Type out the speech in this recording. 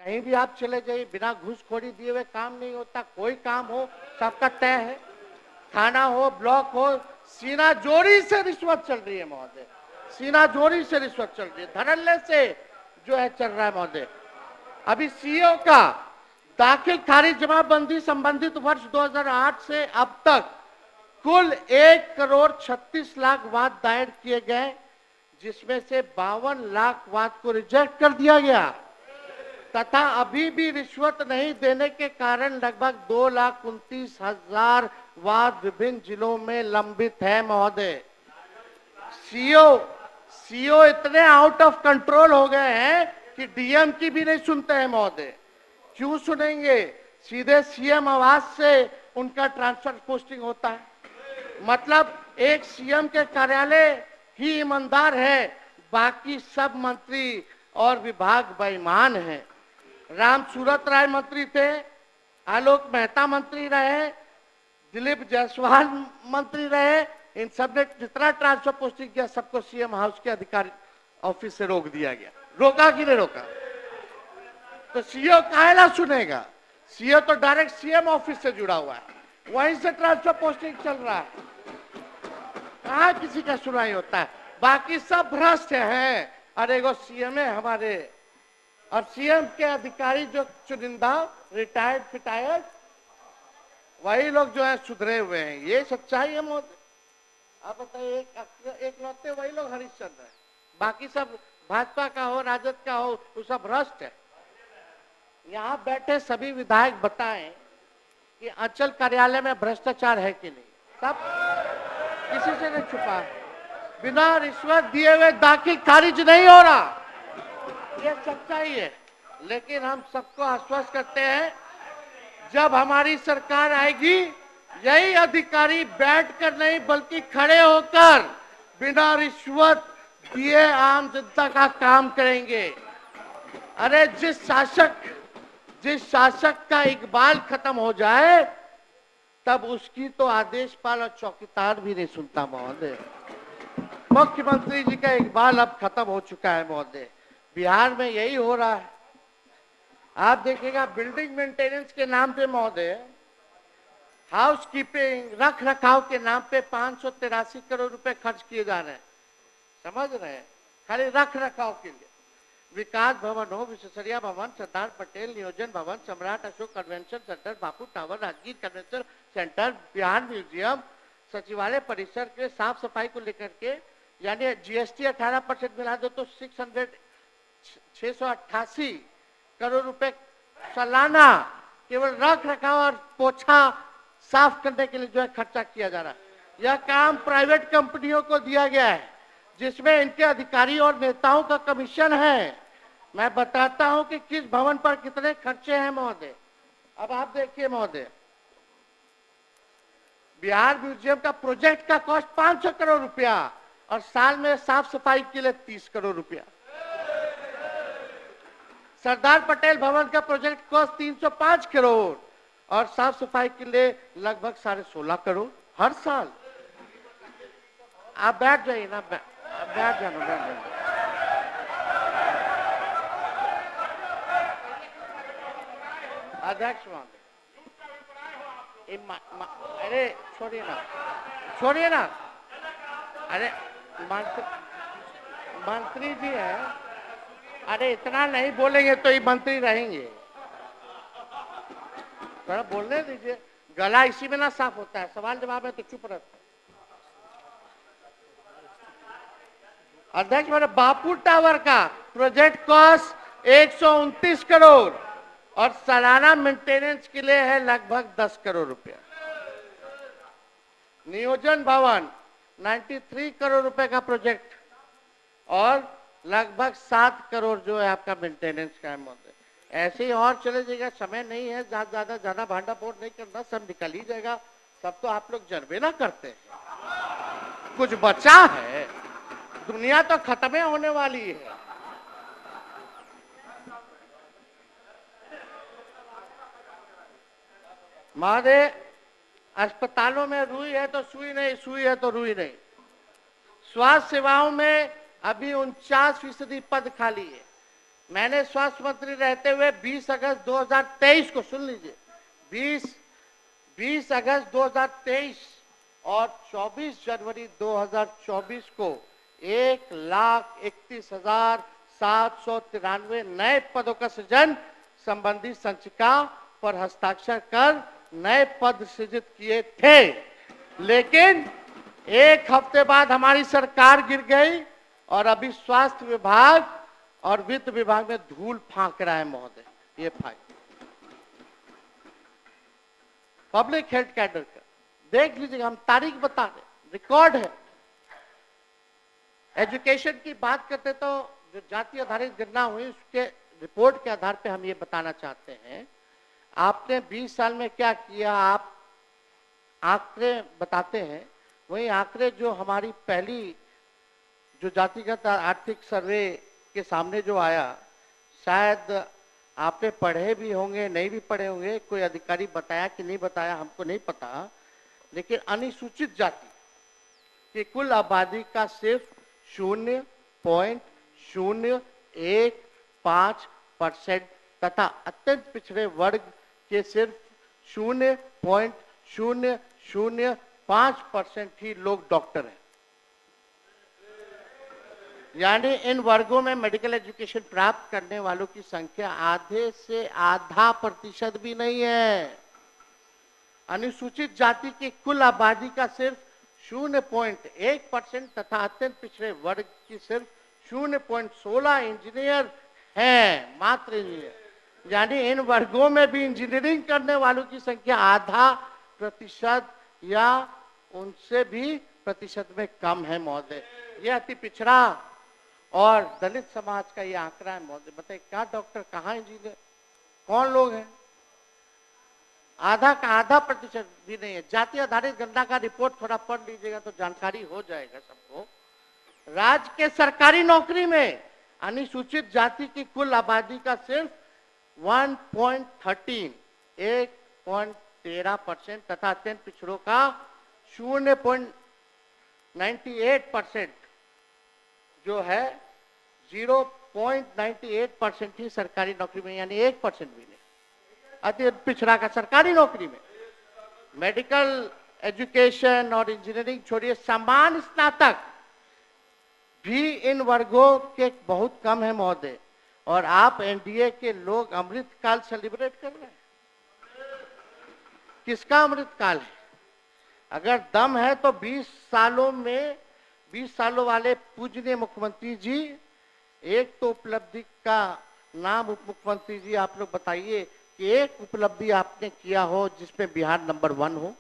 कहीं भी आप चले जाइए, बिना घूसखोरी दिए हुए काम नहीं होता। कोई काम हो सबका तय है, थाना हो, ब्लॉक हो, सीना जोरी से रिश्वत चल रही है महोदय, सीना जोरी से रिश्वत चल रही है, धड़ल्ले से जो है चल रहा है महोदय। अभी सीओ का दाखिल खारिज जमाबंदी संबंधित वर्ष 2008 से अब तक कुल 1,36,00,000 वाद दायर किए गए, जिसमें से 52 लाख वाद को रिजेक्ट कर दिया गया तथा अभी भी रिश्वत नहीं देने के कारण लगभग 2,29,000 वाद विभिन्न जिलों में लंबित है महोदय। सीओ इतने आउट ऑफ कंट्रोल हो गए हैं कि डीएम की भी नहीं सुनते हैं महोदय। क्यों सुनेंगे? सीधे सीएम आवास से उनका ट्रांसफर पोस्टिंग होता है। मतलब एक सीएम के कार्यालय ही ईमानदार है, बाकी सब मंत्री और विभाग बेईमान हैं। राम सूरत राय मंत्री थे, आलोक मेहता मंत्री रहे, दिलीप जायसवाल मंत्री रहे, इन सब ने जितना ट्रांसफर पोस्टिंग किया सबको सीएम हाउस के अधिकारी ऑफिस से रोक दिया गया। रोका कि नहीं रोका? तो सीओ काहेला सुनेगा? सीओ तो डायरेक्ट सीएम ऑफिस से जुड़ा हुआ है, वहीं से ट्रांसफर पोस्टिंग चल रहा है। कहाँ किसी का सुनाई होता है? बाकी सब भ्रष्ट हैं। अरे वो सीएम है हमारे, और सीएम के अधिकारी जो चुनिंदा रिटायर्ड फिटायर्ड, वही लोग जो है सुधरे हुए हैं। ये सच्चाई है मोदी। आप बताइए, एक लौते वही लोग हरिश्चंद्र है, बाकी सब भाजपा का हो, राजद का हो, वो सब भ्रष्ट है। यहाँ बैठे सभी विधायक बताएं कि अंचल कार्यालय में भ्रष्टाचार है कि नहीं। सब किसी से नहीं छुपा है। बिना रिश्वत दिए हुए दाखिल खारिज नहीं हो रहा, ये सच्चाई है। लेकिन हम सबको आश्वस्त करते हैं, जब हमारी सरकार आएगी यही अधिकारी बैठकर नहीं बल्कि खड़े होकर बिना रिश्वत दिए आम जनता का काम करेंगे। अरे जिस शासक का इकबाल खत्म हो जाए तब उसकी तो आदेशपाल और चौकीदार भी नहीं सुनता महोदय। मुख्यमंत्री जी का इकबाल अब खत्म हो चुका है महोदय। बिहार में यही हो रहा है। आप देखिएगा, बिल्डिंग मेंटेनेंस के नाम पे महोदय, हाउस कीपिंग रख रखाव के नाम पे 583 करोड़ रुपए खर्च किए जा रहे हैं। समझ रहे हैं? खाली रख रखाव के लिए। विकास भवन हो, विश्वेश्वरैया भवन, Sardar Patel Niyojan Bhawan, Samrat Ashok convention centre, Bapu tower, Rajgir convention centre, Bihar museum, सचिवालय परिसर के साफ सफाई को लेकर के, यानी जीएसटी 18% मिला दो तो 688 करोड़ रुपए सालाना केवल रख रखाव और पोछा साफ करने के लिए जो है खर्चा किया जा रहा है। यह काम प्राइवेट कंपनियों को दिया गया है, जिसमें इनके अधिकारी और नेताओं का कमीशन है। मैं बताता हूं कि किस भवन पर कितने खर्चे हैं महोदय। अब आप देखिए महोदय, बिहार म्यूजियम का प्रोजेक्ट का कॉस्ट 500 करोड़ रुपया और साल में साफ सफाई के लिए 30 करोड़ रुपया। सरदार पटेल भवन का प्रोजेक्ट कॉस्ट 305 करोड़ और साफ सफाई के लिए लगभग 16.5 करोड़ हर साल। आप बैठ जाइए ना, बैठ जाना, बैठ जाना। अध्यक्ष महोदय, अरे छोड़िए ना, अरे मंत्री जी हैं, अरे इतना नहीं बोलेंगे तो ये मंत्री रहेंगे। थोड़ा बोलने दीजिए, गला इसी में ना साफ होता है। सवाल जवाब है तो चुप रहता है। अध्यक्ष मेरे, बापू टावर का प्रोजेक्ट कॉस्ट 129 करोड़ और सालाना मेंटेनेंस के लिए है लगभग 10 करोड़ रुपया। नियोजन भवन 93 करोड़ रुपए का प्रोजेक्ट और लगभग 7 करोड़ जो है आपका मेंटेनेंस का अमाउंट है। ऐसे ही और चले जाएगा, समय नहीं है ज्यादा भांडा फोड़ नहीं करना, सब निकल ही जाएगा। सब तो आप लोग जनबे ना करते हैं। कुछ बचा है, दुनिया तो खत्म होने वाली है। महोदय, अस्पतालों में रुई है तो सुई नहीं, सुई है तो रुई नहीं। स्वास्थ्य सेवाओं में अभी 49% पद खाली है। मैंने स्वास्थ्य मंत्री रहते हुए 20 अगस्त 2023 को, सुन लीजिए, 20 अगस्त 2023 और 24 जनवरी 2024 को 1,31,793 नए पदों का सृजन संबंधी संचिका पर हस्ताक्षर कर नए पद सृजित किए थे। लेकिन एक हफ्ते बाद हमारी सरकार गिर गई और अभी स्वास्थ्य विभाग और वित्त विभाग में धूल फांक रहा है महोदय। ये फाइल पब्लिक हेल्थ कैडर का देख लीजिएगा, हम तारीख बता रहे, रिकॉर्ड है। एजुकेशन की बात करते तो जो जाति आधारित गणना हुई उसके रिपोर्ट के आधार पे हम ये बताना चाहते हैं, आपने 20 साल में क्या किया, आप आंकड़े बताते हैं। वही आंकड़े जो हमारी पहली जो जातिगत आर्थिक सर्वे के सामने जो आया, शायद आपने पढ़े भी होंगे, नहीं भी पढ़े होंगे, कोई अधिकारी बताया कि नहीं बताया हमको नहीं पता, लेकिन अनुसूचित जाति की कुल आबादी का सिर्फ 0.015% तथा अत्यंत पिछड़े वर्ग के सिर्फ 0.005% ही लोग डॉक्टर हैं। यानी इन वर्गों में मेडिकल एजुकेशन प्राप्त करने वालों की संख्या आधे से आधा प्रतिशत भी नहीं है। अनुसूचित जाति की कुल आबादी का सिर्फ 0.1% तथा अत्यंत पिछड़े वर्ग की सिर्फ 0.16 इंजीनियर हैं, मात्र इंजीनियर। यानी इन वर्गों में भी इंजीनियरिंग करने वालों की संख्या आधा प्रतिशत या उनसे भी प्रतिशत में कम है महोदय। यह अति पिछड़ा और दलित समाज का ये आंकड़ा है महोदय। बताइए, क्या डॉक्टर, कहाँ इंजीनियर, कौन लोग हैं? आधा का आधा प्रतिशत भी नहीं है। जाति आधारित गणना का रिपोर्ट थोड़ा पढ़ लीजिएगा तो जानकारी हो जाएगा सबको। राज्य के सरकारी नौकरी में अनुसूचित जाति की कुल आबादी का सिर्फ 1.13% तथा अत्यंत पिछड़ों का 0.98% जो है 0.98% ही सरकारी नौकरी में, यानी 1% भी नहीं। अति पिछड़ा का सरकारी नौकरी में। मेडिकल एजुकेशन और इंजीनियरिंग छोड़िए, सामान्य स्नातक भी इन वर्गों के बहुत कम है महोदय। और आप एनडीए के लोग अमृत काल सेलिब्रेट कर रहे हैं। किसका अमृत काल है? अगर दम है तो 20 सालों वाले पूजनीय मुख्यमंत्री जी, एक तो उपलब्धि का नाम उप मुख्यमंत्री जी आप लोग बताइए कि एक उपलब्धि आपने किया हो जिसमें बिहार नंबर 1 हो।